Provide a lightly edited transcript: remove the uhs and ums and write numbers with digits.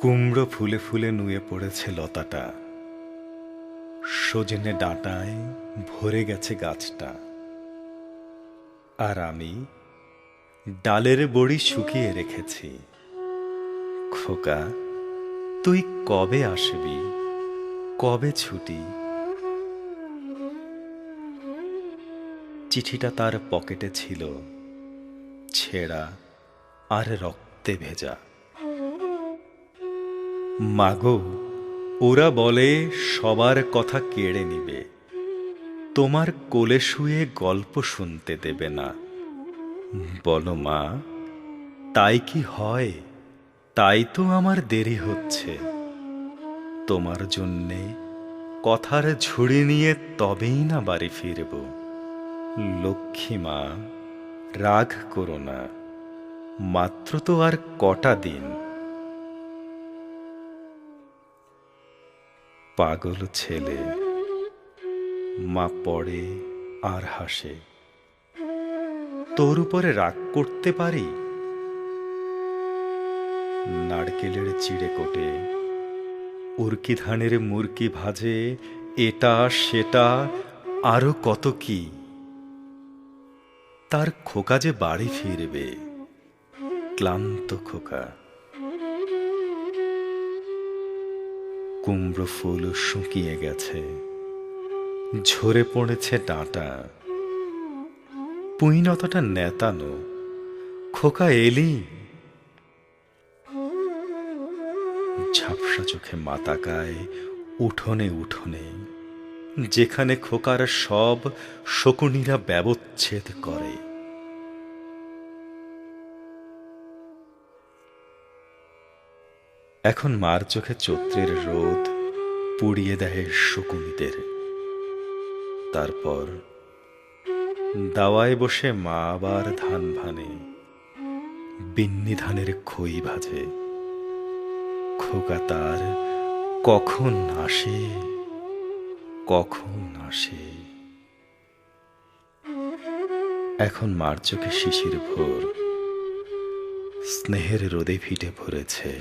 কুমড়ো ফুলে ফুলে নুয়ে পড়েছে লতাটা, সজনে ডাঁটায় ভরে গেছে গাছটা। আর আমি ডালের বড়ি শুকিয়ে রেখেছি। খোকা, তুই কবে আসবি, কবে ছুটি? চিঠিটা তার পকেটে ছিল, ছেঁড়া আর রক্তে ভেজা। মাগো, ওরা বলে সবার কথা কেড়ে নিবে, তোমার কোলে শুয়ে গল্প শুনতে দেবে না। বলো মা, তাই কি হয়? তাই তো আমার দেরি হচ্ছে। তোমার জন্যে কথার ঝুড়ি নিয়ে তবেই না বাড়ি ফিরব। লক্ষ্মী মা, রাগ করো না, মাত্র তো আর কটা দিন। পাগল ছেলে, মা পড়ে আর হাসে। তোর উপরে রাগ করতে পারি? নারকেলের চিড়ে কোটে, উরকি ধানের মুরকি ভাজে, এটা সেটা আরো কত কি। তার খোকা যে বাড়ি ফিরবে, ক্লান্ত খোকা। কুমড়ো ফুল শুকিয়ে গেছে, ঝরে পড়েছে ডাঁটা। পুইনতটা নেতানো, খোকা এলি? ঝাপসা চোখে মা তাকায় উঠোনে উঠোনে, যেখানে খোকার সব শকুনিরা ব্যবচ্ছেদ করে। এখন মার চোখে চৈত্রের রোদ পুড়িয়ে দেয় শকুনিদের। তারপর দাওয়ায় বসে মা আবার ধান ভানে, বিন্নি ধানের খই ভাজে। খোকা তার কখন আসে, কখন আসে। এখন মার চোখে শিশির ভোর, স্নেহের রোদে ফিটে ভরেছে।